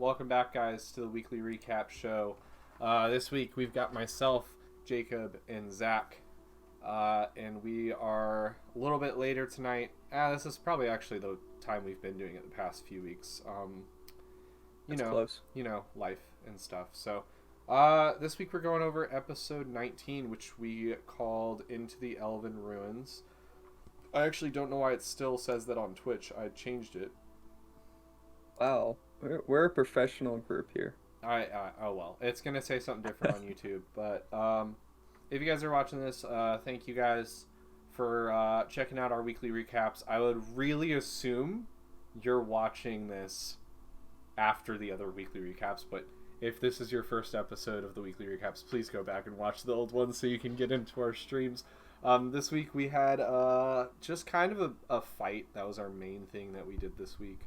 welcome back, guys, to the weekly recap show. This week we've got myself, Jacob, and Zach, and we are a little bit later tonight. This is probably actually the time we've been doing it the past few weeks. Close. Life and stuff. So, this week we're going over episode 19, which we called Into the Elven Ruins. I actually don't know why it still says that on Twitch. I changed it. Wow, we're a professional group here. Oh well, it's gonna say something different on YouTube. But if you guys are watching this, thank you guys for checking out our weekly recaps. I would really assume you're watching this after the other weekly recaps, but if this is your first episode of the weekly recaps, please go back and watch the old ones so you can get into our streams. This week we had just kind of a fight. That was our main thing that we did this week.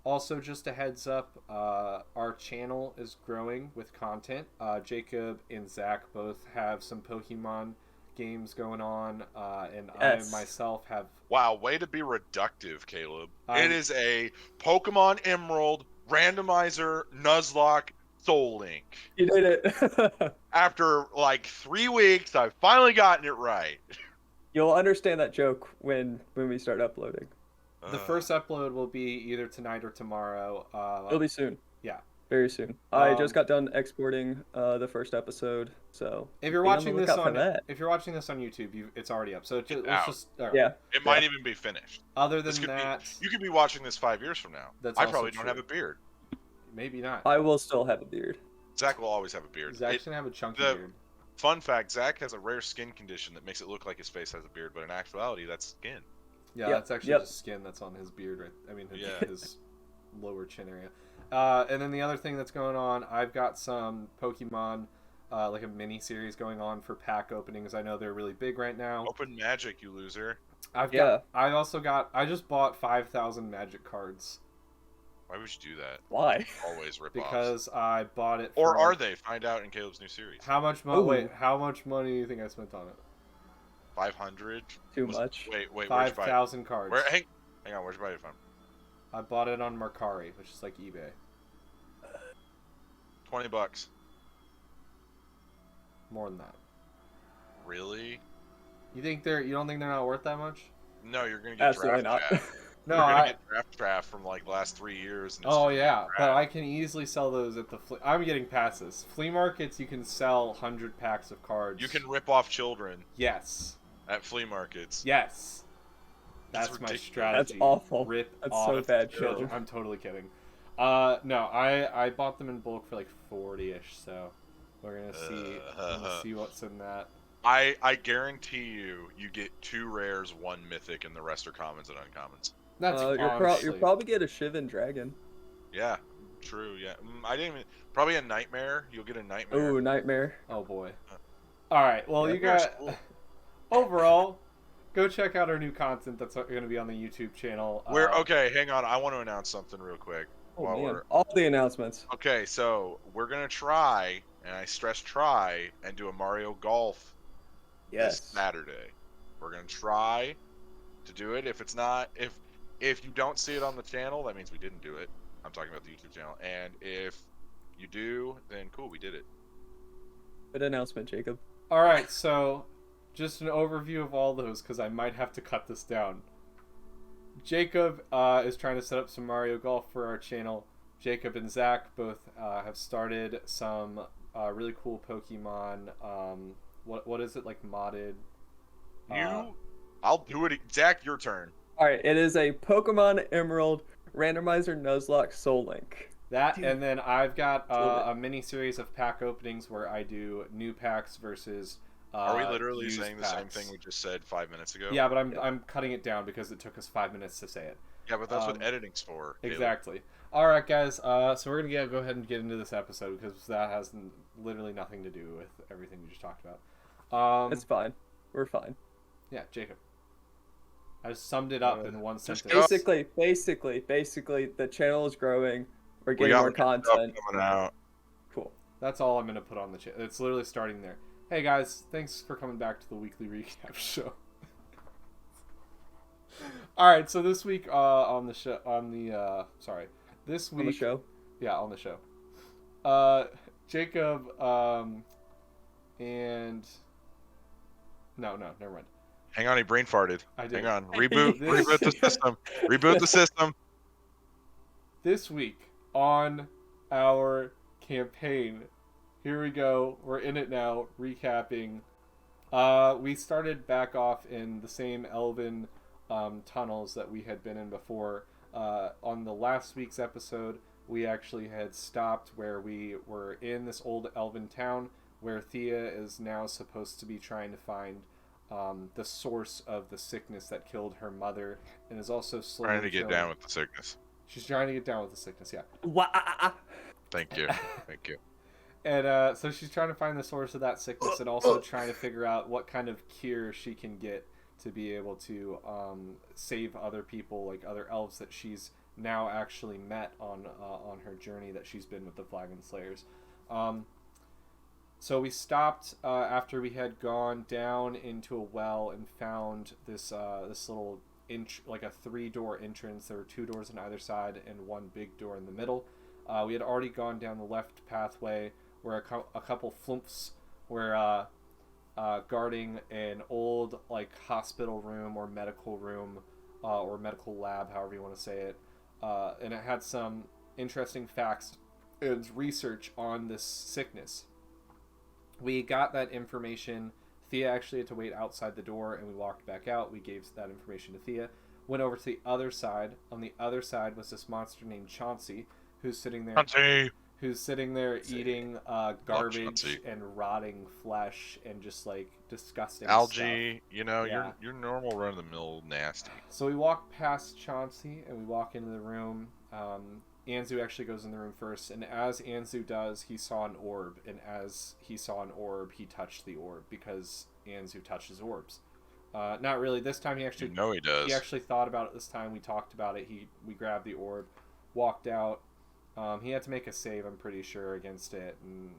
Also, just a heads up, our channel is growing with content. Jacob and Zach both have some Pokemon games going on, and Yes. I myself have... Wow, way to be reductive, Caleb. It is a Pokemon Emerald randomizer Nuzlocke Soul Link. You did it. After like 3 weeks, I've finally gotten it right. You'll understand that joke when we start uploading. The first upload will be either tonight or tomorrow. It'll be soon. Yeah. Very soon. I just got done exporting the first episode, so if you're watching this on YouTube, it's already up. So It might even be finished. Other than that, you could be watching this 5 years from now. I probably don't have a beard. Maybe not. I will still have a beard. Zach will always have a beard. Zach's gonna have a chunky beard. Fun fact: Zach has a rare skin condition that makes it look like his face has a beard, but in actuality, that's skin. Yeah, Yep. that's actually just skin that's on his beard, right? I mean, his lower chin area. And then the other thing that's going on, I've got some Pokemon, like a mini series going on for pack openings. I know they're really big right now. Open Magic, you loser. I just bought 5,000 Magic cards. Why would you do that? Why? Always rip Because I bought it. Or are they? Find out in Caleb's new series. How much money? Wait, how much money do you think I spent on it? 500. Too much. Wait. 5,000 cards. Hang on. Where'd you buy it from? I bought it on Mercari, which is like eBay. $20. More than that. Really? You don't think they're not worth that much? No, you're gonna get Absolutely not. No, you're gonna get draft from like the last 3 years. And but I can easily sell those at the I'm getting passes. Flea markets, you can sell 100 packs of cards. You can rip off children. Yes. At flea markets. Yes. That's my strategy. That's awful. Rip That's off so bad, children. children. I'm totally kidding. No, I bought them in bulk for like 40-ish, so we're gonna see what's in that. I guarantee you get 2 rares, 1 mythic, and the rest are commons and uncommons. That's you'll probably get a Shivan Dragon. Yeah, true. Yeah, I didn't even. Probably a Nightmare. You'll get a Nightmare. Ooh, Nightmare. Oh boy. All right. Well, Yeah, you got overall. Go check out our new content that's going to be on the YouTube channel. Okay, hang on. I want to announce something real quick. All the announcements. Okay, so we're gonna try, and I stress try, and do a Mario Golf this Saturday. We're gonna try to do it. If it's not, if you don't see it on the channel, that means we didn't do it. I'm talking about the YouTube channel. And if you do, then cool, we did it. Good announcement, Jacob. All right, so just an overview of all those, because I might have to cut this down. Jacob is trying to set up some Mario Golf for our channel. Jacob and Zach both have started some really cool Pokemon. What is it, like modded? I'll do it. Zach, your turn. All right, it is a Pokemon Emerald randomizer Nuzlocke Soul Link. And then I've got a mini series of pack openings where I do new packs versus. Are we literally saying packs. the same thing we just said 5 minutes ago? Yeah, but I'm cutting it down because it took us 5 minutes to say it. Yeah, but that's what editing's for. Exactly. All right, guys. So we're gonna go ahead and get into this episode because that has literally nothing to do with everything we just talked about. It's fine. We're fine. Yeah, Jacob. I just summed it up in one sentence. Basically, the channel is growing. We're getting more content. Coming out. Cool. That's all I'm gonna put on the channel. It's literally starting there. Hey guys, thanks for coming back to the weekly recap show. All right, so this week on the show, this week On the show? Yeah, on the show. Jacob, and no, never mind. Hang on, he brain farted. I did. Hang on, reboot This- the system. Reboot the system. This week on our campaign, here we go. We're in it now. Recapping. We started back off in the same elven tunnels that we had been in before. On the last week's episode, we actually had stopped where we were in this old elven town where Thea is now supposed to be trying to find the source of the sickness that killed her mother, and is also slowly Trying to get down with the sickness. She's trying to get down with the sickness, yeah. Thank you. Thank you. And so she's trying to find the source of that sickness and also trying to figure out what kind of cure she can get to be able to save other people, like other elves that she's now actually met on her journey that she's been with the Flagon Slayers. So we stopped after we had gone down into a well and found this little like a 3-door entrance. There were 2 doors on either side and 1 big door in the middle. We had already gone down the left pathway where a couple flumps were guarding an old like hospital room or medical room or medical lab, however you want to say it, and it had some interesting facts and research on this sickness. We got that information. Thea actually had to wait outside the door, and we walked back out. We gave that information to Thea. Went over to the other side. On the other side was this monster named Chauncey, who's sitting there. Chauncey! Who's sitting there eating garbage and rotting flesh and just like disgusting algae. stuff. You know, Yeah. you're normal run of the mill nasty. So we walk past Chauncey and we walk into the room. Anzu actually goes in the room first, and as Anzu does, he saw an orb, and as he saw an orb, he touched the orb because Anzu touches orbs. Not really. This time he actually he does. He actually thought about it this time. We talked about it. We grabbed the orb, walked out. He had to make a save, I'm pretty sure, against it, and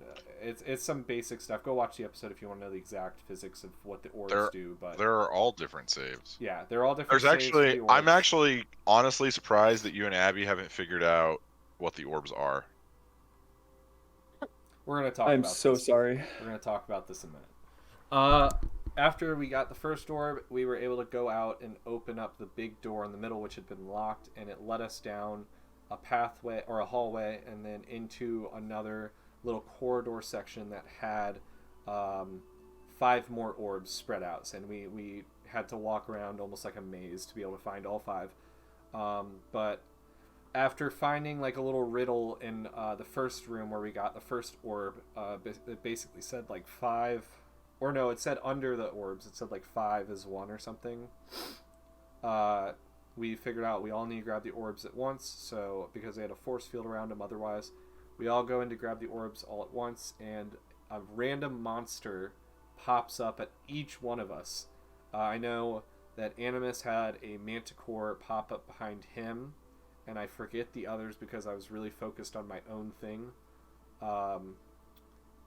it's some basic stuff. Go watch the episode if you want to know the exact physics of what the orbs do. But there are all different saves. Yeah, they're all different. There's saves actually, for the orbs. I'm actually honestly surprised that you and Abby haven't figured out what the orbs are. We're gonna talk. I'm about so this. sorry. We're gonna talk about this in a minute. After we got the first orb, we were able to go out and open up the big door in the middle, which had been locked, and it led us down a pathway or a hallway and then into another little corridor section that had 5 more orbs spread out, and we had to walk around almost like a maze to be able to find all 5. But after finding like a little riddle in the first room where we got the first orb, it basically said like 5, or no, it said under the orbs it said like 5 is 1 or something. We figured out we all need to grab the orbs at once, so because they had a force field around them otherwise, we all go in to grab the orbs all at once, and a random monster pops up at each one of us. I know that Animus had a manticore pop up behind him, and I forget the others because I was really focused on my own thing.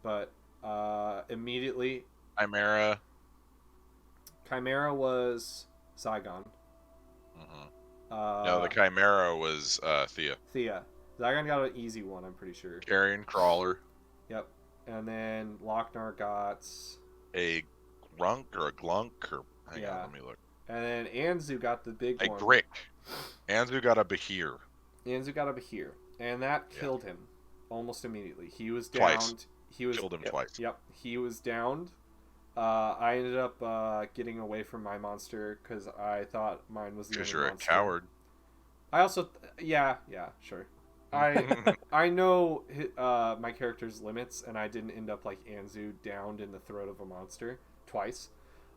But immediately... Chimera was Zygon. No, the Chimera was Thea. Zygon got an easy one, I'm pretty sure. Carrion Crawler. Yep. And then Lochnar got... a grunk or a glunk or... Hang on, let me look. And then Anzu got the big one. A Grick. Anzu got a Bahir. And that killed him almost immediately. He was Twice. downed. Killed him twice. Yep. He was downed. I ended up getting away from my monster because I thought mine was the only monster. Because you're a coward. I also... yeah, sure. I know my character's limits, and I didn't end up like Anzu downed in the throat of a monster twice.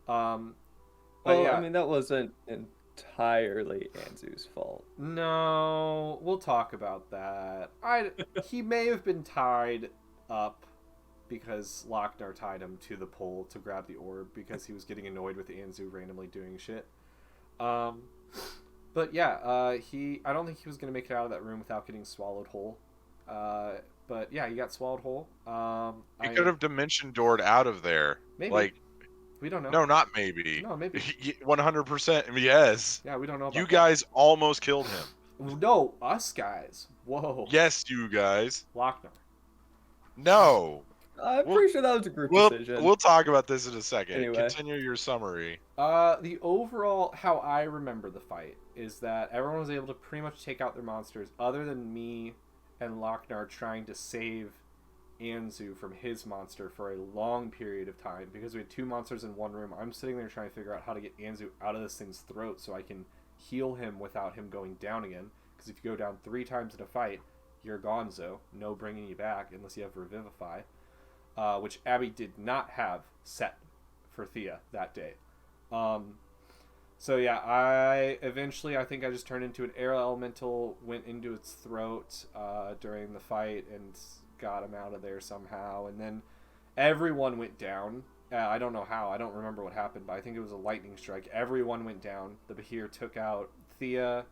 But yeah. I mean, that wasn't entirely Anzu's fault. No, we'll talk about that. He may have been tied up because Lochnar tied him to the pole to grab the orb because he was getting annoyed with Anzu randomly doing shit. But yeah, I don't think he was going to make it out of that room without getting swallowed whole. But yeah, he got swallowed whole. He could have dimension doored out of there. Maybe. Like, we don't know. No, not maybe. No, maybe. 100% yes. Yeah, we don't know about You guys almost killed him. No, us guys. Whoa. Yes, you guys. Lochner. No. I'm pretty sure that was a group We'll decision. talk about this in a second. Anyway. Continue your summary. The overall, how I remember the fight is that everyone was able to pretty much take out their monsters, other than me and Lochnar trying to save Anzu from his monster for a long period of time, because we had 2 monsters in one room. I'm sitting there trying to figure out how to get Anzu out of this thing's throat so I can heal him without him going down again, because if you go down 3 times in a fight, you're gonzo. No bringing you back unless you have Revivify, which Abby did not have set for Thea that day. So yeah, I think I just turned into an air elemental, went into its throat during the fight, and got him out of there somehow. And then everyone went down. I don't know how. I don't remember what happened, but I think it was a lightning strike. Everyone went down. The Bahir took out Thea.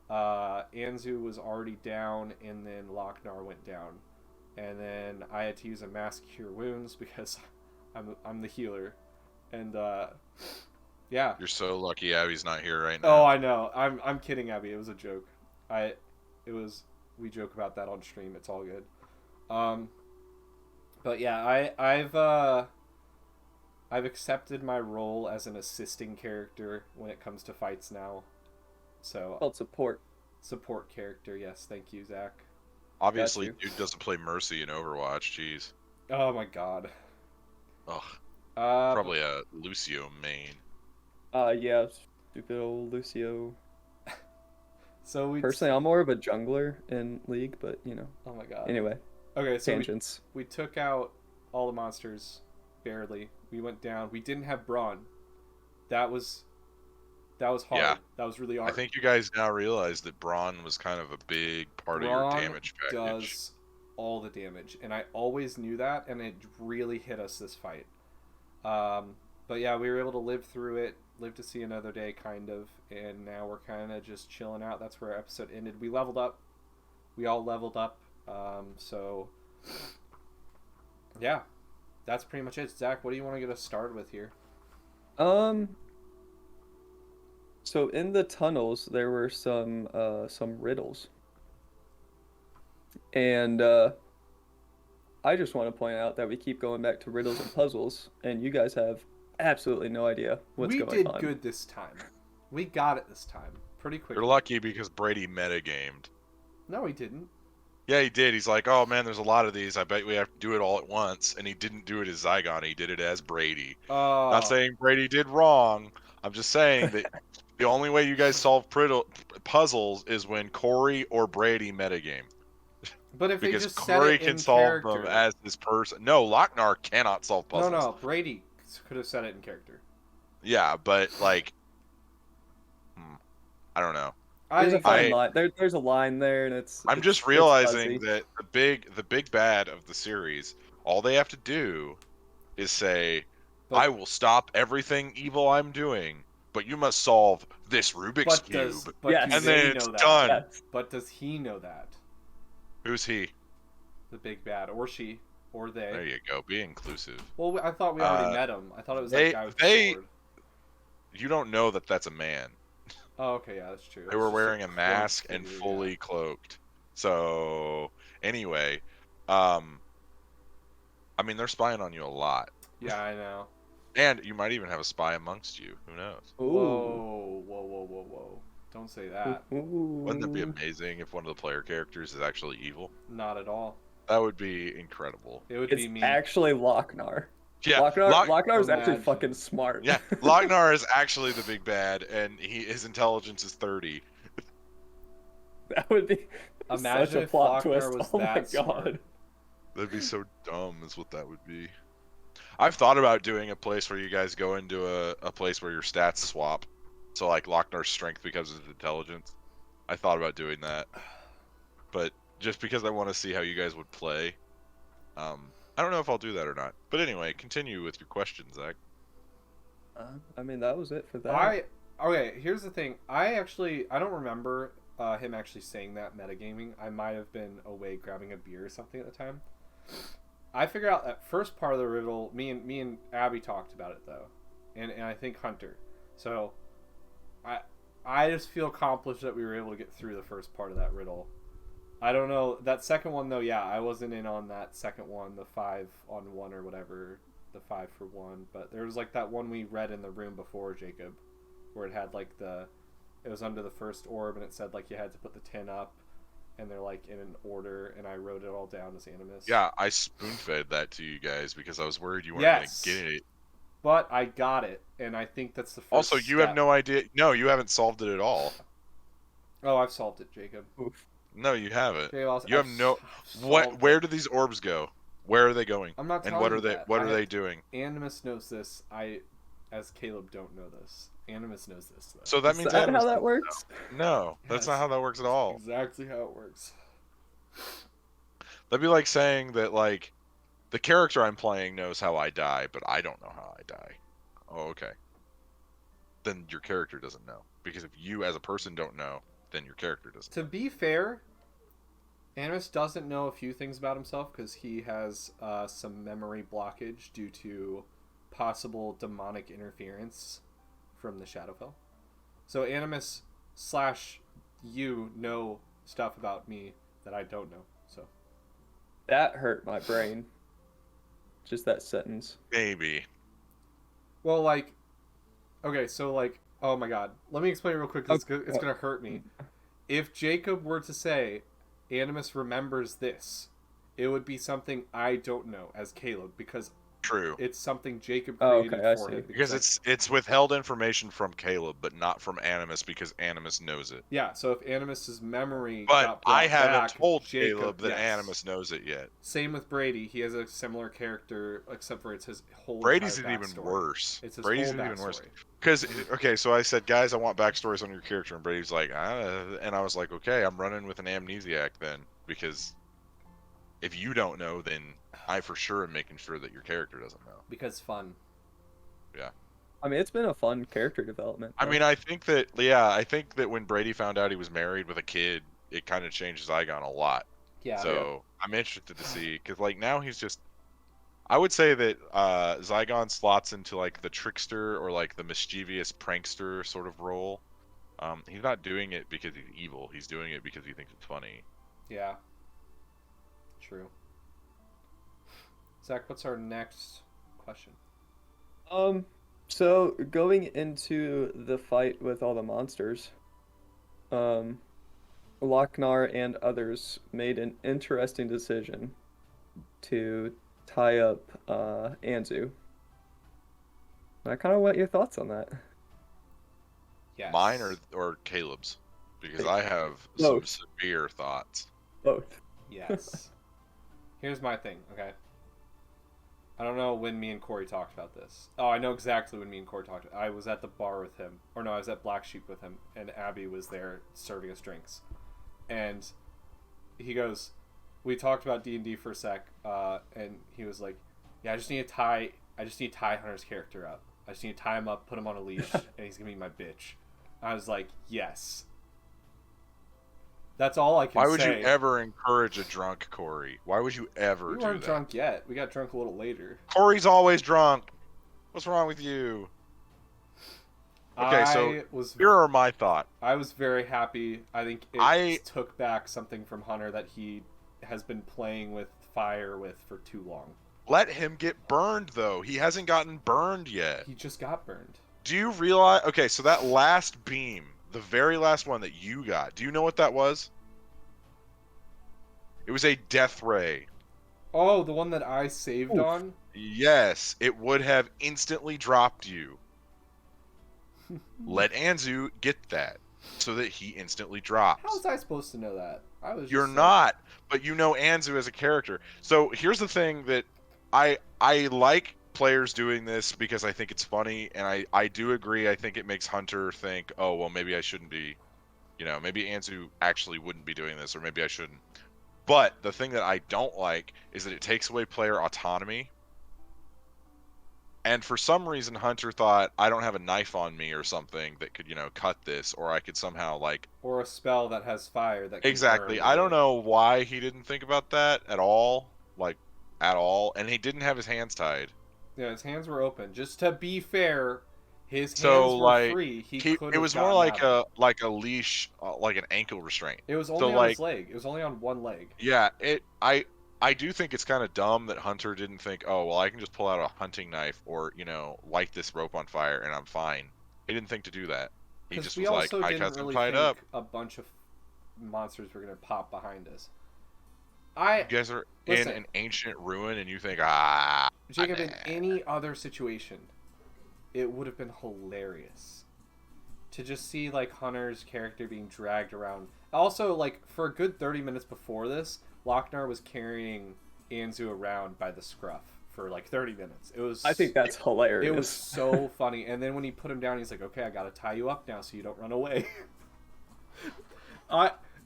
Anzu was already down, and then Lochnar went down. And then I had to use a mass cure wounds because I'm the healer. And yeah. You're so lucky Abby's not here right now. Oh, I know. I'm kidding, Abby. It was a joke. We joke about that on stream. It's all good. But yeah, I've accepted my role as an assisting character when it comes to fights now. So Called support. Support character, yes. Thank you, Zach. Obviously, dude doesn't play Mercy in Overwatch. Jeez. Oh my god. Ugh. Probably a Lucio main. Yeah, stupid old Lucio. So personally, I'm more of a jungler in League, but you know. Oh my god. Anyway. Okay, so tangents. We took out all the monsters barely. We went down. We didn't have Brawn. That was hard. Yeah. That was really hard. I think you guys now realize that Brawn was kind of a big part of your damage package. Does all the damage, and I always knew that, and it really hit us this fight. But yeah, we were able to live through it, live to see another day, kind of, and now we're kind of just chilling out. That's where our episode ended. We leveled up. We all leveled up. So yeah, that's pretty much it. Zach, what do you want to get us started with here? So in the tunnels there were some riddles, and I just want to point out that we keep going back to riddles and puzzles, and you guys have absolutely no idea what's going on. We did good this time. We got it this time pretty quickly. You're lucky because Brady metagamed. No, he didn't. Yeah, he did. He's like, oh man, there's a lot of these. I bet we have to do it all at once. And he didn't do it as Zygon. He did it as Brady. Not saying Brady did wrong. I'm just saying that the only way you guys solve puzzles is when Corey or Brady metagame. But if because they just Corey said it can in solve character. them as this person. No, Lochnar cannot solve puzzles. No, Brady could have said it in character. Yeah, but like, I don't know. There's a fine line. There's a line there, and I'm just realizing that the big bad of the series, all they have to do is say, "I will stop everything evil I'm doing, but you must solve this Rubik's cube," and then it's done. Yes. But does he know that? Who's he? The big bad, or she, or they. There you go. Be inclusive. Well, I thought we already met him. I thought it was that guy with the sword. You don't know that that's a man. Oh, okay, yeah, that's true. They were wearing a mask and fully cloaked. So, anyway, I mean, they're spying on you a lot. Yeah, I know. And you might even have a spy amongst you. Who knows? Ooh. Whoa. Don't say that. Ooh. Wouldn't that be amazing if one of the player characters is actually evil? Not at all. That would be incredible. It would be me. It's actually Lochnar. Yeah, Lochnar is actually fucking smart. Yeah, Lochnar is actually the big bad, and his intelligence is 30. That would be Imagine such a if plot Lochnar twist. was Oh my that god. smart. That'd be so dumb, is what that would be. I've thought about doing a place where you guys go into a place where your stats swap. So, like, Lochnar's strength becomes his intelligence. I thought about doing that. But just because I want to see how you guys would play, I don't know if I'll do that or not. But anyway, continue with your question, Zach. I mean, that was it for that. Okay, here's the thing. I don't remember him actually saying that metagaming. I might have been away grabbing a beer or something at the time. I figured out that first part of the riddle. Me and Abby talked about it though, and I think Hunter. So, I just feel accomplished that we were able to get through the first part of that riddle. I don't know. That second one, though, yeah, I wasn't in on that second one, the 5-on-1 or whatever, the 5-for-1. But there was, like, that one we read in the room before, Jacob, where it had, like, it was under the first orb, and it said, like, you had to put the 10 up, and they're, like, in an order, and I wrote it all down as Animus. Yeah, I spoon-fed that to you guys because I was worried you weren't going to get it. But I got it, and I think that's the first Also, you step. have no idea. No, you haven't solved it at all. Oh, I've solved it, Jacob. Oof. No, you haven't. Okay, You have no. Where do these orbs go? Where are they going? I'm not telling and what you are they? that. What are they doing? Animus knows this. As Caleb, don't know this. Animus knows this, though. So that means Is that Animus how that works? No, that's not how that works at all. Exactly how it works. That'd be like saying that, like, the character I'm playing knows how I die, but I don't know how I die. Oh, okay. Then your character doesn't know. Because if you as a person don't know, then your character doesn't. To be fair, Animus doesn't know a few things about himself because he has some memory blockage due to possible demonic interference from the Shadowfell. So Animus / you know stuff about me that I don't know. So That hurt my brain. Just that sentence. Maybe. well, like, okay, so like, oh my god, let me explain real quick. 'Cause it's gonna hurt me. If Jacob were to say, Animus remembers this, it would be something I don't know as Caleb because True. it's something Jacob Oh, created okay, I for see. him. Because it's withheld information from Caleb, but not from Animus because Animus knows it. Yeah, so if Animus's memory But got brought I haven't back, told Jacob, Caleb that yes. Animus knows it yet. Same with Brady. He has a similar character, except for it's his whole Brady's entire even backstory. worse. It's his Brady's whole even worse. backstory. Because, okay, so I said, guys, I want backstories on your character, and Brady's like, and I was like, okay, I'm running with an amnesiac then, because if you don't know, then I for sure am making sure that your character doesn't know. Because fun. Yeah. I mean, it's been a fun character development. I mean, I think that when Brady found out he was married with a kid, it kind of changed Zygon a lot. Yeah. So I'm interested to see, because like now he's just, I would say that Zygon slots into like the trickster or like the mischievous prankster sort of role. He's not doing it because he's evil. He's doing it because he thinks it's funny. Yeah. True. Zach, what's our next question? So going into the fight with all the monsters, Lochnar and others made an interesting decision to tie up Anzu. I kind of want your thoughts on that. Yes. Mine or Caleb's, because I have Both. some severe thoughts. Both. Yes. Here's my thing, okay? I don't know when me and Corey talked about this. Oh, I know exactly when me and Corey talked. I was at the bar with him. Or no, I was at Black Sheep with him. And Abby was there serving us drinks. And he goes, we talked about D&D for a sec. And he was like, yeah, I just need to tie Hunter's character up. I just need to tie him up, put him on a leash, and he's going to be my bitch. I was like, yes. That's all I can say. Why would you ever encourage a drunk Corey? Why would you ever We do weren't that? drunk yet. We got drunk a little later. Corey's always drunk. What's wrong with you? Okay, so here are my thoughts. I was very happy. I think it took back something from Hunter that he has been playing with fire with for too long. Let him get burned, though. He hasn't gotten burned yet. He just got burned. Do you realize? Okay, so that last beam, the very last one that you got, do you know what that was? It was a death ray. Oh, the one that I saved on? Yes, it would have instantly dropped you. Let Anzu get that so that he instantly drops. How was I supposed to know that? You're not, but you know Anzu as a character. So here's the thing that I like players doing this because I think it's funny, and I do agree. I think it makes Hunter think, oh, well, maybe I shouldn't be, maybe Anzu actually wouldn't be doing this, or maybe I shouldn't. But the thing that I don't like is that it takes away player autonomy. And for some reason, Hunter thought, I don't have a knife on me or something that could, cut this, or I could somehow, Or a spell that has fire that can Exactly. burn I don't know why he didn't think about that at all. At all. And he didn't have his hands tied. Yeah, his hands were open. Just to be fair, His So hands were like free. He could it have was more gotten out. like a leash, like an ankle restraint. It was So only on like his leg. It was only on one leg. yeah, I do think it's kind of dumb that Hunter didn't think, oh well, I can just pull out a hunting knife or light this rope on fire and I'm fine. He didn't think to do that. He Because just we was like, also I didn't got them really tied think up. a bunch of monsters were gonna pop behind us. You guys are Listen, in an ancient ruin and you think, Jacob, nah. in any other situation, it would have been hilarious to just see like Hunter's character being dragged around. Also, like for a good 30 minutes before this, Lochnar was carrying Anzu around by the scruff for like 30 minutes. I think that's hilarious. It was so funny. And then when he put him down, he's like, "Okay, I gotta tie you up now so you don't run away."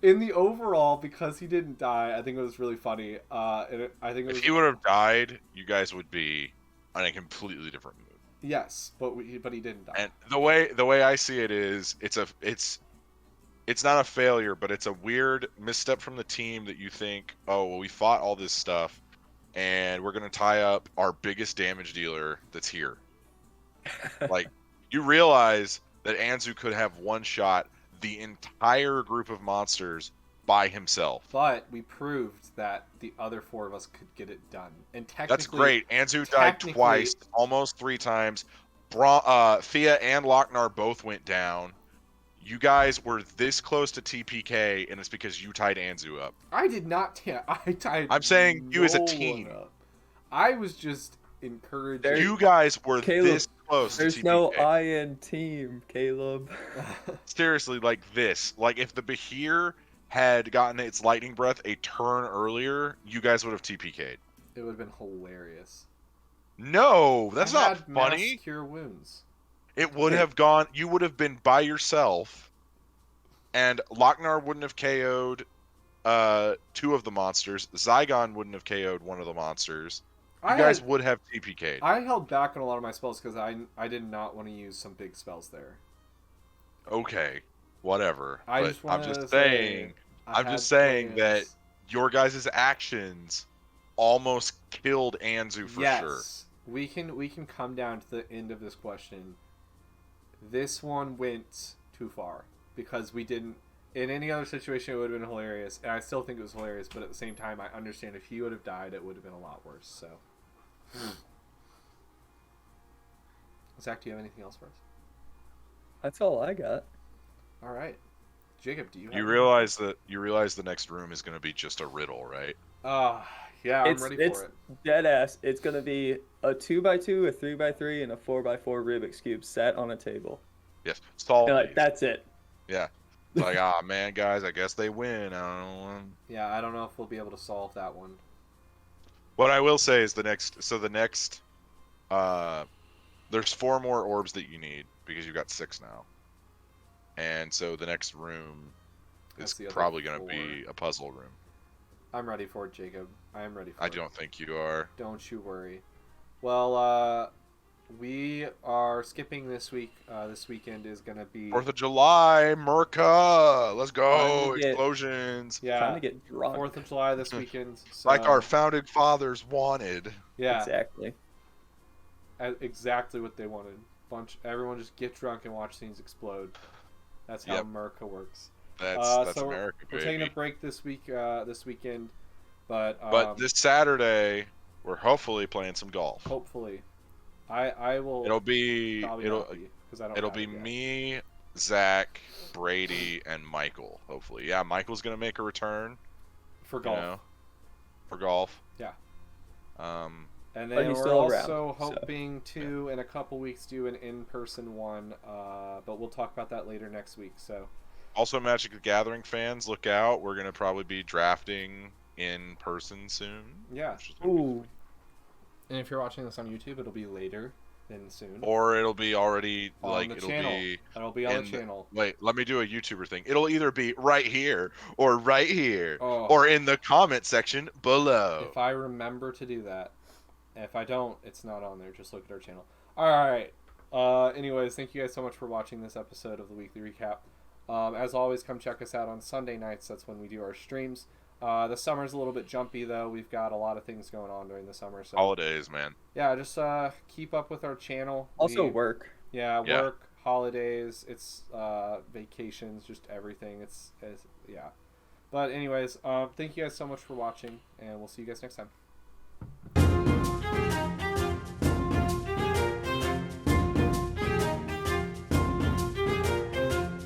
In the overall, because he didn't die, I think it was really funny. I think If he would have died, you guys would be on a completely different mood. Yes, but he didn't die. And the way I see it is, it's not a failure, but it's a weird misstep from the team that you think, oh well, we fought all this stuff, and we're gonna tie up our biggest damage dealer that's here. Like, you realize that Anzu could have one shot the entire group of monsters by himself. But we proved that the other four of us could get it done. And technically, that's great. Anzu died twice, almost 3 times. Thea and Lochnar both went down. You guys were this close to TPK, and it's because you tied Anzu up. I did not. I tied. I'm saying you as a team. Up. I was just encouraging. You guys were Caleb, this close. There's to TPK. no I in team, Caleb. Seriously, like this. Like if the Bahir had gotten its lightning breath a turn earlier, you guys would have TPK'd. It would have been hilarious. No, that's I not had funny. mass cure wounds. It would have gone. You would have been by yourself, and Lochnar wouldn't have KO'd 2 of the monsters. Zygon wouldn't have KO'd 1 of the monsters. You guys would have TPK'd. I held back on a lot of my spells because I did not want to use some big spells there. Okay, whatever. I'm just saying that your guys' actions almost killed Anzu for sure. We can come down to the end of this question. This one went too far because we didn't. In any other situation, it would have been hilarious, and I still think it was hilarious. But at the same time, I understand if he would have died, it would have been a lot worse. So, Zach, do you have anything else for us? That's all I got. All right, Jacob, do you? You realize the next room is going to be just a riddle, right? Yeah, I'm ready for it. Dead ass. It's gonna be a 2x2, a 3x3, and a 4x4 Rubik's cube set on a table. Yes, solve. Like, that's it. Yeah. Like, man, guys, I guess they win. I don't know. Yeah, I don't know if we'll be able to solve that one. What I will say is the next, there's 4 more orbs that you need because you've got 6 now. And so the next room is probably going to be a puzzle room. I'm ready for it, Jacob. I am ready for it. I don't think you are. Don't you worry. Well, we are skipping this week. This weekend is going to be 4th of July, Merca. Let's go. Explosions. Yeah. Trying to get drunk. 4th of July this weekend. So, like our founding fathers wanted. Yeah. Exactly. Exactly what they wanted. Everyone just get drunk and watch things explode. That's how America works. That's so America, baby. We're taking a break this weekend, but this Saturday we're hopefully playing some golf. Hopefully, I will. It'll be me, me, Zach, Brady, and Michael. Hopefully, yeah. Michael's gonna make a return for golf. For golf. Yeah. And But then he's we're still also around, hoping to, in a couple weeks, do an in-person one. But we'll talk about that later next week. So. Also, Magic the Gathering fans, look out. We're going to probably be drafting in person soon. Yeah. Ooh. And if you're watching this on YouTube, it'll be later than soon. Or it'll be already, on the channel. It'll be on the channel. Wait, let me do a YouTuber thing. It'll either be right here, or in the comment section below. If I remember to do that. If I don't, it's not on there. Just look at our channel. Alright. Anyways, thank you guys so much for watching this episode of the Weekly Recap. As always, come check us out on Sunday nights. That's when we do our streams. The summer's a little bit jumpy, though. We've got a lot of things going on during the summer. So holidays, man. Yeah, just keep up with our channel. Also work. Yeah, work, holidays, it's vacations, just everything. It's yeah. But anyways, thank you guys so much for watching, and we'll see you guys next time.